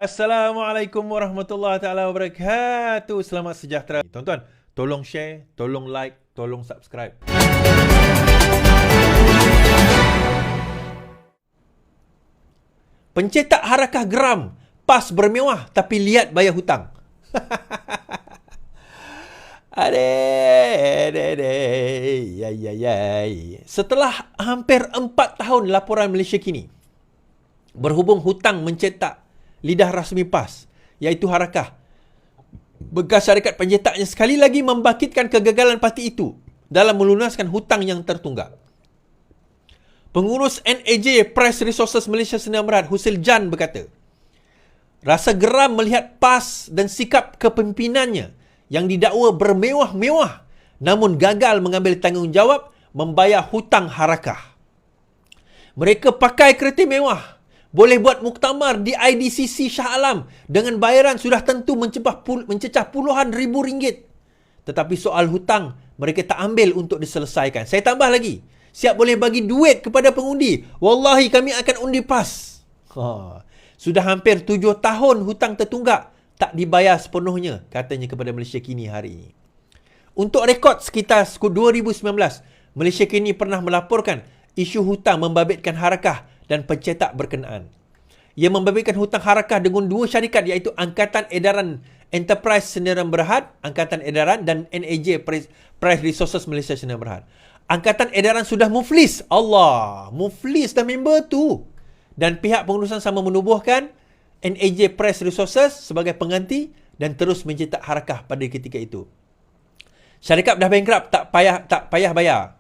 Assalamualaikum warahmatullahi taala wabarakatuh. Selamat sejahtera. Tuan-tuan, tolong share, tolong like, tolong subscribe. Pencetak harakah geram, pas bermewah tapi liat bayar hutang. Setelah hampir 4 tahun laporan Malaysia Kini, berhubung hutang mencetak lidah rasmi PAS, iaitu harakah, bekas syarikat pencetaknya sekali lagi membangkitkan kegagalan parti itu dalam melunaskan hutang yang tertunggak. Pengurus NAJ Press Resources Malaysia Sdn Bhd, Husil Jan berkata, rasa geram melihat PAS dan sikap kepemimpinannya yang didakwa bermewah-mewah namun gagal mengambil tanggungjawab membayar hutang harakah. Mereka pakai kereta mewah, boleh buat muktamar di IDCC Shah Alam dengan bayaran sudah tentu mencecah puluhan ribu ringgit. Tetapi soal hutang mereka tak ambil untuk diselesaikan. Saya tambah lagi, siap boleh bagi duit kepada pengundi. Wallahi kami akan undi PAS. Sudah hampir 7 tahun hutang tertunggak tak dibayar sepenuhnya, katanya kepada Malaysia Kini hari ini. Untuk rekod sekitar 2019, Malaysia Kini pernah melaporkan isu hutang membabitkan harakah dan pencetak berkenaan. Ia membabitkan hutang harakah dengan 2 syarikat, iaitu Angkatan Edaran Enterprise Sdn Bhd, Angkatan Edaran, dan NAJ Press Resources Malaysia Sdn Bhd. Angkatan Edaran sudah muflis. Allah, muflis dah member tu. Dan pihak pengurusan sama menubuhkan NAJ Press Resources sebagai pengganti dan terus mencetak harakah pada ketika itu. Syarikat dah bankrupt, tak payah bayar.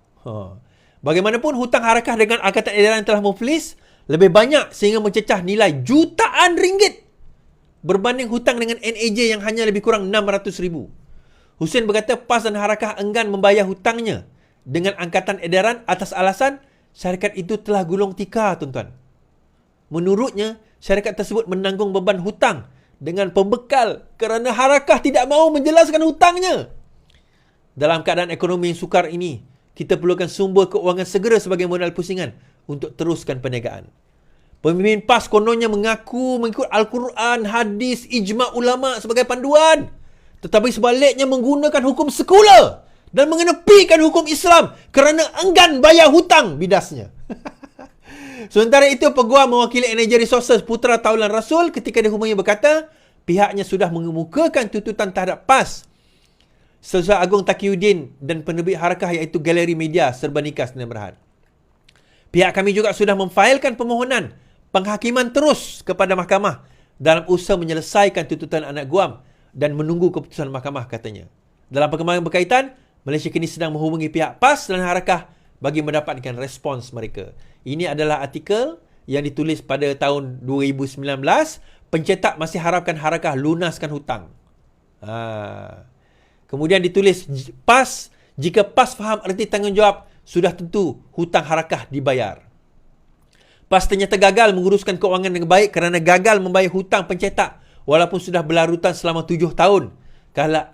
Bagaimanapun hutang harakah dengan Angkatan Edaran telah muflis lebih banyak sehingga mencecah nilai jutaan ringgit berbanding hutang dengan NAJ yang hanya lebih kurang 600,000. Husin berkata PAS dan harakah enggan membayar hutangnya dengan Angkatan Edaran atas alasan syarikat itu telah gulung tikar, tuan-tuan. Menurutnya, syarikat tersebut menanggung beban hutang dengan pembekal kerana harakah tidak mahu menjelaskan hutangnya. Dalam keadaan ekonomi yang sukar ini, kita perlukan sumber keuangan segera sebagai modal pusingan untuk teruskan perniagaan. Pemimpin PAS kononnya mengaku mengikut Al-Quran, hadis, ijma' ulama' sebagai panduan. Tetapi sebaliknya menggunakan hukum sekular dan mengenepikan hukum Islam kerana enggan bayar hutang, bidasnya. Sementara itu, peguam mewakili NAJ Resources Putra Taulan Rasul ketika dihubungi berkata, pihaknya sudah mengemukakan tuntutan terhadap PAS, Sejak Agung Taqiyuddin dan penerbit harakah iaitu Galeri Media Serba Nikah Sdn Bhd. Pihak kami juga sudah memfailkan permohonan penghakiman terus kepada mahkamah dalam usaha menyelesaikan tuntutan anak guam dan menunggu keputusan mahkamah, katanya. Dalam perkembangan berkaitan, Malaysia kini sedang menghubungi pihak PAS dan harakah bagi mendapatkan respons mereka. Ini adalah artikel yang ditulis pada tahun 2019. Pencetak masih harapkan harakah lunaskan hutang. Kemudian ditulis PAS, jika PAS faham erti tanggungjawab, sudah tentu hutang harakah dibayar. PAS ternyata gagal menguruskan keuangan dengan baik kerana gagal membayar hutang pencetak walaupun sudah berlarutan selama 7 tahun,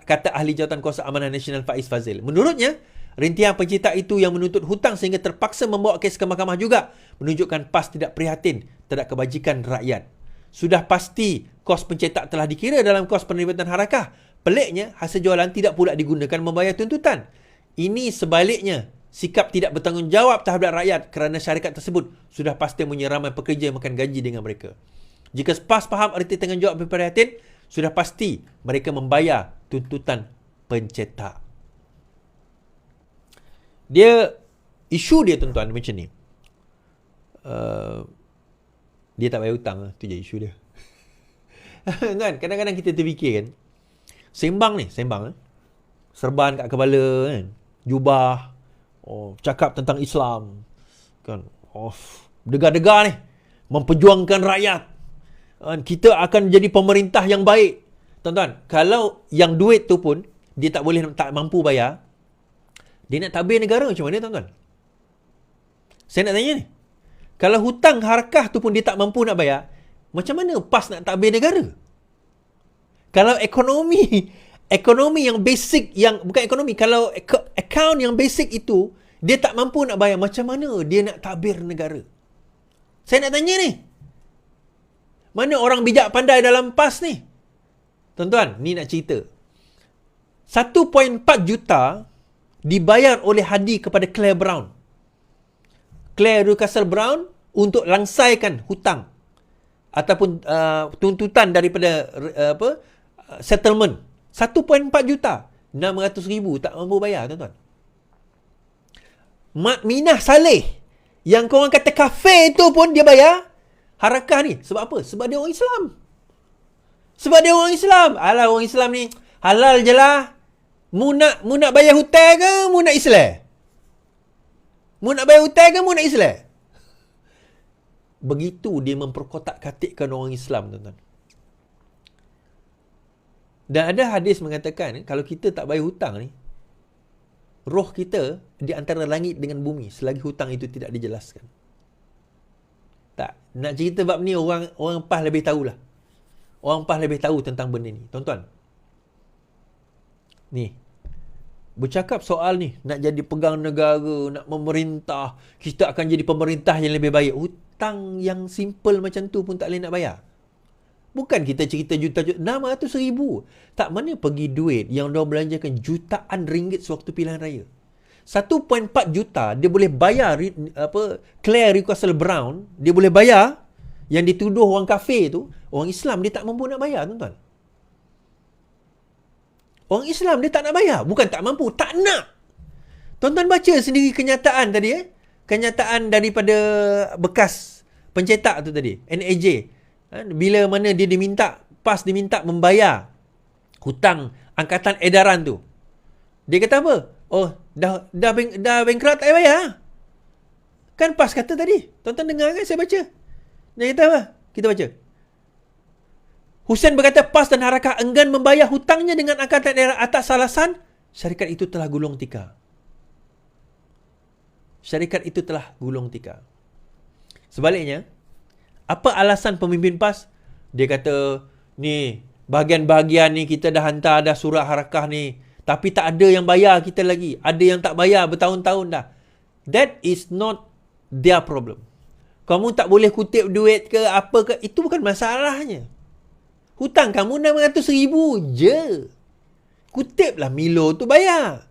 kata ahli Jawatankuasa Amanah Nasional Faiz Fazil. Menurutnya, rintihan pencetak itu yang menuntut hutang sehingga terpaksa membawa kes ke mahkamah juga menunjukkan PAS tidak prihatin terhadap kebajikan rakyat. Sudah pasti kos pencetak telah dikira dalam kos penerbitan harakah. Peliknya, hasil jualan tidak pula digunakan membayar tuntutan. Ini sebaliknya, sikap tidak bertanggungjawab terhadap rakyat kerana syarikat tersebut sudah pasti menyeramai pekerja yang makan gaji dengan mereka. Jika PAS faham erti tanggungjawab berprihatin, sudah pasti mereka membayar tuntutan pencetak. Isu dia tuan-tuan macam ni. Dia tak bayar hutang, tu je isu dia. Kan, kadang-kadang kita terfikir kan, sembang. Serban kat kepala kan, jubah, cakap tentang Islam kan, degar-degar ni memperjuangkan rakyat. Kita akan jadi pemerintah yang baik. Tuan-tuan, kalau yang duit tu pun dia tak mampu bayar, dia nak tabir negara macam mana, tuan-tuan? Saya nak tanya ni. Kalau hutang harakah tu pun dia tak mampu nak bayar, macam mana PAS nak tabir negara? Kalau ekonomi yang basic, kalau account yang basic itu dia tak mampu nak bayar, macam mana dia nak tabir negara? Saya nak tanya ni. Mana orang bijak pandai dalam PAS ni? Tuan-tuan, ni nak cerita. 1.4 juta dibayar oleh Hadi kepada Claire Brown. Claire Rucastle Brown untuk langsaikan hutang ataupun tuntutan daripada settlement. 1.4 juta. 600,000 tak mampu bayar, tuan-tuan. Mak Minah Saleh yang korang kata kafe tu pun dia bayar harakah ni. Sebab apa? Sebab dia orang Islam. Sebab dia orang Islam. Alah, orang Islam ni halal je lah. Mu nak bayar hutang ke mu nak Islam? Mu nak bayar hutang ke mu nak Islam? Begitu dia memperkotak-katikkan orang Islam, tuan-tuan. Dan ada hadis mengatakan, kalau kita tak bayar hutang ni, roh kita di antara langit dengan bumi selagi hutang itu tidak dijelaskan. Tak, nak cerita bab ni orang PAS lebih tahulah. Orang PAS lebih tahu tentang benda ni. Tuan-tuan, ni, bercakap soal ni, nak jadi pegang negara, nak memerintah, kita akan jadi pemerintah yang lebih baik. Hutang yang simple macam tu pun tak boleh nak bayar. Bukan kita cerita juta-juta, 600,000. Tak, mana pergi duit yang dia belanjakan jutaan ringgit sewaktu pilihan raya. 1.4 juta dia boleh bayar Claire Rucastle Brown, dia boleh bayar yang dituduh orang kafir tu. Orang Islam dia tak mampu nak bayar, tuan-tuan. Orang Islam dia tak nak bayar. Bukan tak mampu, tak nak. Tuan-tuan baca sendiri kenyataan tadi. Kenyataan daripada bekas pencetak tu tadi, NAJ. Bila mana dia PAS diminta membayar hutang angkatan edaran tu. Dia kata apa? Oh, dah bankrupt tak bayar. Kan PAS kata tadi. Tuan-tuan dengar kan saya baca. Dia kata apa? Kita baca. Hussein berkata PAS dan Harakah enggan membayar hutangnya dengan angkatan edaran atas alasan syarikat itu telah gulung tikar. Syarikat itu telah gulung tikar. Sebaliknya, apa alasan pemimpin PAS? Dia kata, ni, bahagian-bahagian ni kita dah hantar dah surat Harakah ni. Tapi tak ada yang bayar kita lagi. Ada yang tak bayar bertahun-tahun dah. That is not their problem. Kamu tak boleh kutip duit ke apa ke, itu bukan masalahnya. Hutang kamu 600,000 je. Kutiplah Milo tu bayar.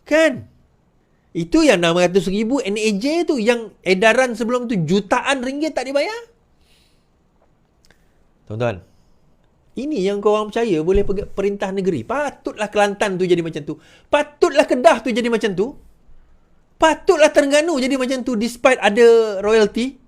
Kan? Itu yang 600,000 NAJ tu, yang edaran sebelum tu jutaan ringgit tak dibayar. Tuan-tuan, ini yang korang percaya boleh perintah negeri. Patutlah Kelantan tu jadi macam tu. Patutlah Kedah tu jadi macam tu. Patutlah Terengganu jadi macam tu despite ada royalty.